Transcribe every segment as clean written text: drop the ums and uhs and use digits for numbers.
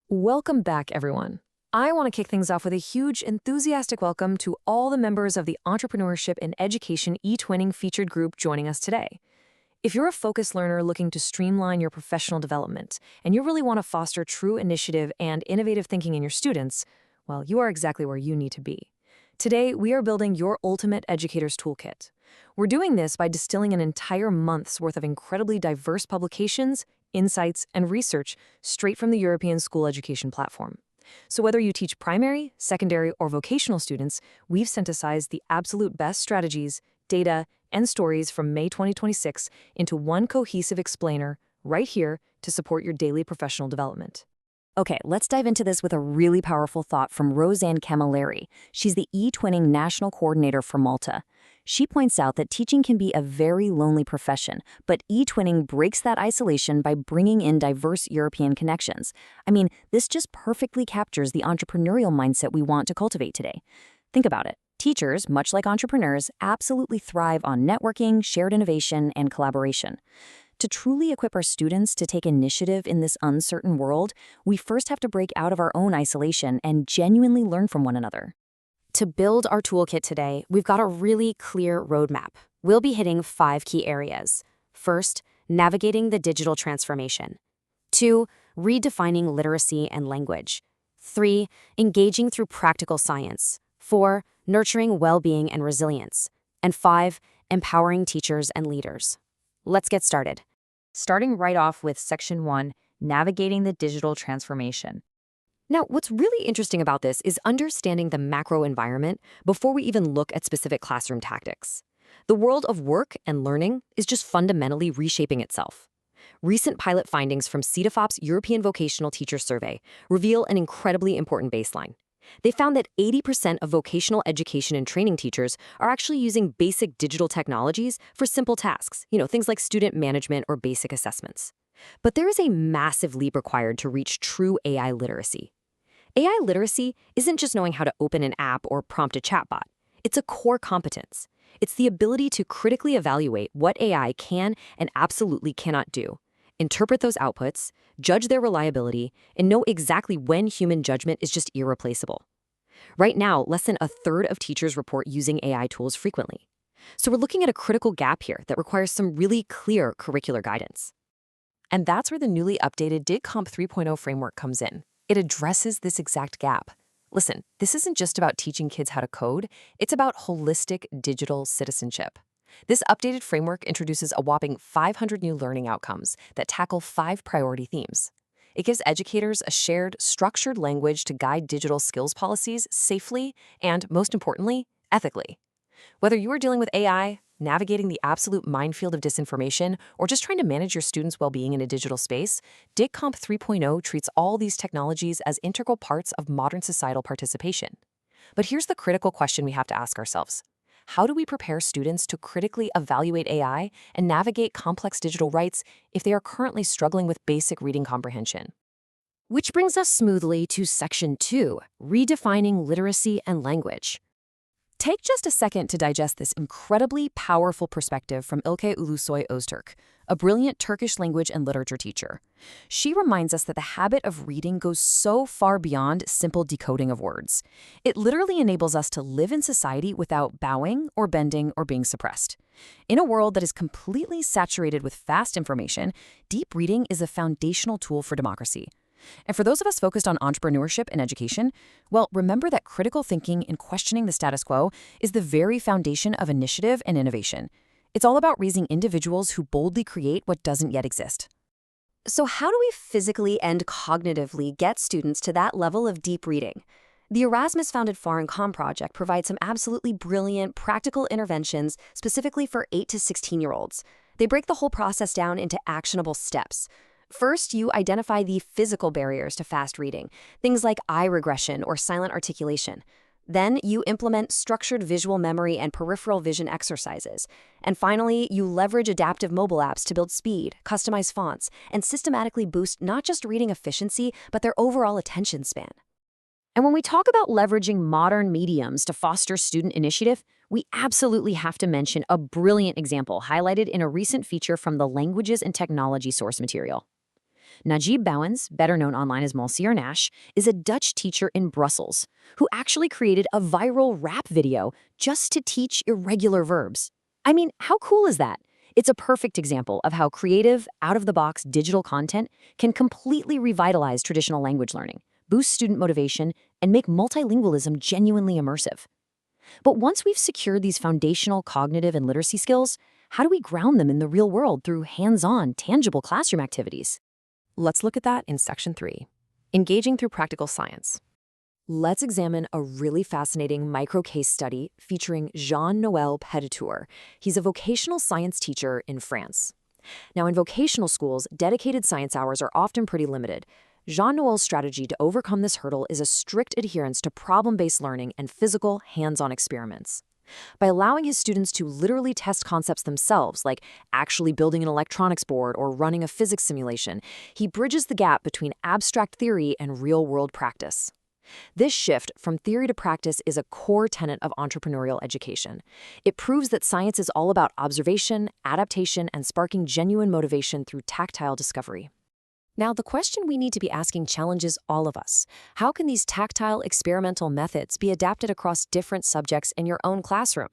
Welcome back, everyone. I want to kick things off with a huge, enthusiastic welcome to all the members of the Entrepreneurship and Education eTwinning featured group joining us today. If you're a focused learner looking to streamline your professional development, and you really want to foster true initiative and innovative thinking in your students, well, you are exactly where you need to be. Today, we are building your ultimate educator's toolkit. We're doing this by distilling an entire month's worth of incredibly diverse publications, insights, and research straight from the European School Education Platform. So whether you teach primary, secondary, or vocational students, we've synthesized the absolute best strategies, data, and stories from May 2026 into one cohesive explainer right here to support your daily professional development. Okay, let's dive into this with a really powerful thought from Roseanne Camilleri. She's the eTwinning National Coordinator for Malta. She points out that teaching can be a very lonely profession, but eTwinning breaks that isolation by bringing in diverse European connections. I mean, this just perfectly captures the entrepreneurial mindset we want to cultivate today. Think about it. Teachers, much like entrepreneurs, absolutely thrive on networking, shared innovation, and collaboration. To truly equip our students to take initiative in this uncertain world, we first have to break out of our own isolation and genuinely learn from one another. To build our toolkit today, we've got a really clear roadmap. We'll be hitting 5 key areas. First, navigating the digital transformation. 2, redefining literacy and language. 3, engaging through practical science. 4, nurturing well-being and resilience. And 5, empowering teachers and leaders. Let's get started. Starting right off with Section 1, Navigating the Digital Transformation. Now, what's really interesting about this is understanding the macro environment before we even look at specific classroom tactics. The world of work and learning is just fundamentally reshaping itself. Recent pilot findings from CEDAFOP's European Vocational Teacher Survey reveal an incredibly important baseline. They found that 80% of vocational education and training teachers are actually using basic digital technologies for simple tasks, things like student management or basic assessments. But there is a massive leap required to reach true AI literacy. AI literacy isn't just knowing how to open an app or prompt a chatbot. It's a core competence. It's the ability to critically evaluate what AI can and absolutely cannot do, interpret those outputs, judge their reliability, and know exactly when human judgment is just irreplaceable. Right now, less than a third of teachers report using AI tools frequently. So we're looking at a critical gap here that requires some really clear curricular guidance. And that's where the newly updated DigComp 3.0 framework comes in. It addresses this exact gap. Listen, this isn't just about teaching kids how to code, it's about holistic digital citizenship. This updated framework introduces a whopping 500 new learning outcomes that tackle 5 priority themes. It gives educators a shared, structured language to guide digital skills policies safely and, most importantly, ethically. Whether you are dealing with AI, navigating the absolute minefield of disinformation, or just trying to manage your students' well-being in a digital space, DigComp 3.0 treats all these technologies as integral parts of modern societal participation. But here's the critical question we have to ask ourselves. How do we prepare students to critically evaluate AI and navigate complex digital rights if they are currently struggling with basic reading comprehension? Which brings us smoothly to Section 2, redefining literacy and language. Take just a second to digest this incredibly powerful perspective from Ilke Ulusoy Öztürk, a brilliant Turkish language and literature teacher. She reminds us that the habit of reading goes so far beyond simple decoding of words. It literally enables us to live in society without bowing or bending or being suppressed. In a world that is completely saturated with fast information, deep reading is a foundational tool for democracy. And for those of us focused on entrepreneurship and education, well, remember that critical thinking and questioning the status quo is the very foundation of initiative and innovation. It's all about raising individuals who boldly create what doesn't yet exist. So how do we physically and cognitively get students to that level of deep reading? The Erasmus-founded Foreign Com project provides some absolutely brilliant practical interventions specifically for 8 to 16-year-olds. They break the whole process down into actionable steps. First, you identify the physical barriers to fast reading, things like eye regression or silent articulation. Then, you implement structured visual memory and peripheral vision exercises. And finally, you leverage adaptive mobile apps to build speed, customize fonts, and systematically boost not just reading efficiency, but their overall attention span. And when we talk about leveraging modern mediums to foster student initiative, we absolutely have to mention a brilliant example highlighted in a recent feature from the Languages and Technology source material. Najib Bouwens, better known online as Monsieur Nash, is a Dutch teacher in Brussels who actually created a viral rap video just to teach irregular verbs. I mean, how cool is that? It's a perfect example of how creative, out-of-the-box digital content can completely revitalize traditional language learning, boost student motivation, and make multilingualism genuinely immersive. But once we've secured these foundational cognitive and literacy skills, how do we ground them in the real world through hands-on, tangible classroom activities? Let's look at that in Section 3, Engaging Through Practical Science. Let's examine a really fascinating micro-case study featuring Jean-Noël Péditour. He's a vocational science teacher in France. Now, in vocational schools, dedicated science hours are often pretty limited. Jean-Noël's strategy to overcome this hurdle is a strict adherence to problem-based learning and physical, hands-on experiments. By allowing his students to literally test concepts themselves, like actually building an electronics board or running a physics simulation, he bridges the gap between abstract theory and real-world practice. This shift from theory to practice is a core tenet of entrepreneurial education. It proves that science is all about observation, adaptation, and sparking genuine motivation through tactile discovery. Now, the question we need to be asking challenges all of us. How can these tactile, experimental methods be adapted across different subjects in your own classroom?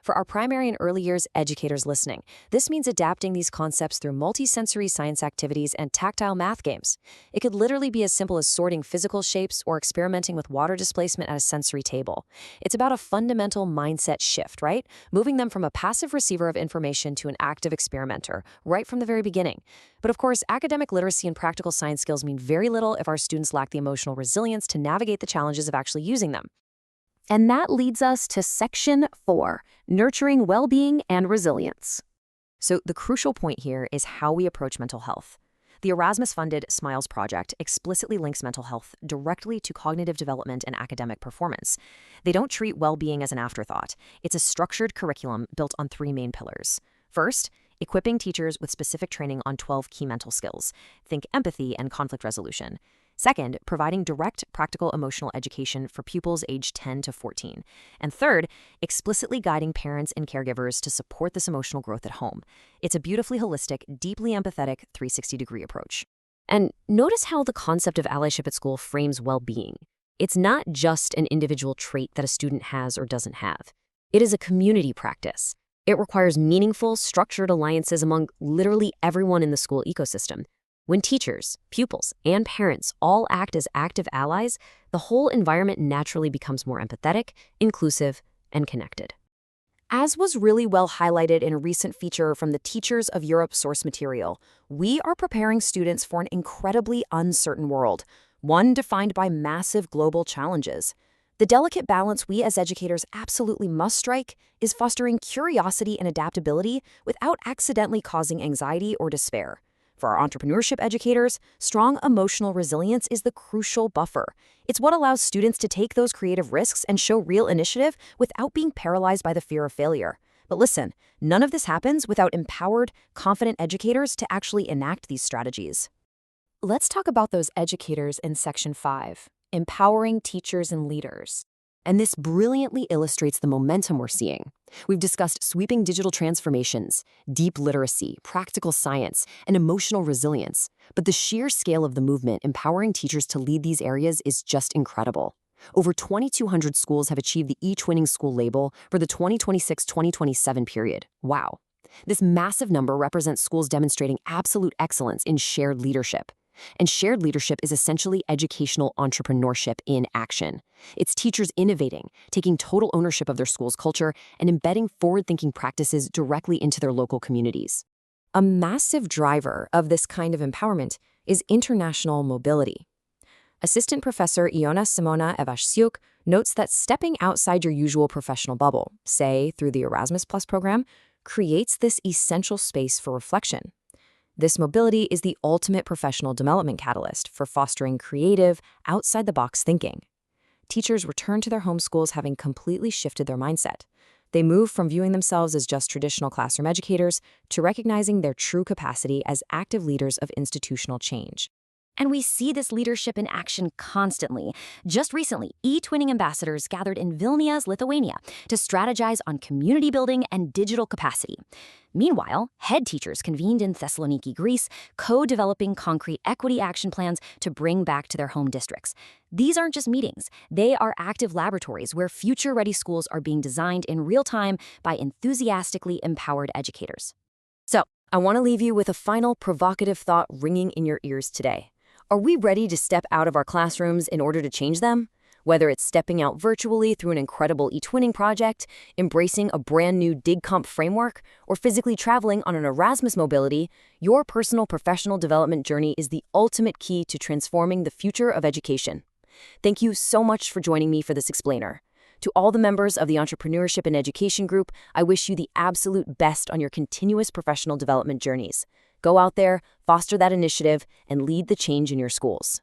For our primary and early years educators listening, this means adapting these concepts through multisensory science activities and tactile math games. It could literally be as simple as sorting physical shapes or experimenting with water displacement at a sensory table. It's about a fundamental mindset shift, right? Moving them from a passive receiver of information to an active experimenter, right from the very beginning. But of course, academic literacy and practical science skills mean very little if our students lack the emotional resilience to navigate the challenges of actually using them. And that leads us to Section 4, Nurturing Well-Being and Resilience. So the crucial point here is how we approach mental health. The Erasmus-funded SMILES project explicitly links mental health directly to cognitive development and academic performance. They don't treat well-being as an afterthought. It's a structured curriculum built on 3 main pillars. First, equipping teachers with specific training on 12 key mental skills. Think empathy and conflict resolution. Second, providing direct, practical emotional education for pupils aged 10 to 14. And third, explicitly guiding parents and caregivers to support this emotional growth at home. It's a beautifully holistic, deeply empathetic 360-degree approach. And notice how the concept of allyship at school frames well-being. It's not just an individual trait that a student has or doesn't have. It is a community practice. It requires meaningful, structured alliances among literally everyone in the school ecosystem. When teachers, pupils, and parents all act as active allies, the whole environment naturally becomes more empathetic, inclusive, and connected. As was really well highlighted in a recent feature from the Teachers of Europe source material, we are preparing students for an incredibly uncertain world, one defined by massive global challenges. The delicate balance we as educators absolutely must strike is fostering curiosity and adaptability without accidentally causing anxiety or despair. For our entrepreneurship educators, strong emotional resilience is the crucial buffer. It's what allows students to take those creative risks and show real initiative without being paralyzed by the fear of failure. But listen, none of this happens without empowered, confident educators to actually enact these strategies. Let's talk about those educators in Section 5, Empowering Teachers and Leaders. And this brilliantly illustrates the momentum we're seeing. We've discussed sweeping digital transformations, deep literacy, practical science, and emotional resilience. But the sheer scale of the movement empowering teachers to lead these areas is just incredible. Over 2,200 schools have achieved the eTwinning School label for the 2026-2027 period. Wow. This massive number represents schools demonstrating absolute excellence in shared leadership. And shared leadership is essentially educational entrepreneurship in action. It's teachers innovating, taking total ownership of their school's culture, and embedding forward-thinking practices directly into their local communities. A massive driver of this kind of empowerment is international mobility. Assistant Professor Iona Simona Ewasiuk notes that stepping outside your usual professional bubble, say through the Erasmus Plus program, creates this essential space for reflection. This mobility is the ultimate professional development catalyst for fostering creative, outside-the-box thinking. Teachers return to their home schools having completely shifted their mindset. They move from viewing themselves as just traditional classroom educators to recognizing their true capacity as active leaders of institutional change. And we see this leadership in action constantly. Just recently, e-twinning ambassadors gathered in Vilnius, Lithuania, to strategize on community building and digital capacity. Meanwhile, head teachers convened in Thessaloniki, Greece, co-developing concrete equity action plans to bring back to their home districts. These aren't just meetings. They are active laboratories where future-ready schools are being designed in real time by enthusiastically empowered educators. So, I want to leave you with a final provocative thought ringing in your ears today. Are we ready to step out of our classrooms in order to change them? Whether it's stepping out virtually through an incredible e-twinning project, embracing a brand new DigComp framework, or physically traveling on an Erasmus mobility, your personal professional development journey is the ultimate key to transforming the future of education. Thank you so much for joining me for this explainer. To all the members of the Entrepreneurship and Education Group, I wish you the absolute best on your continuous professional development journeys. Go out there, foster that initiative, and lead the change in your schools.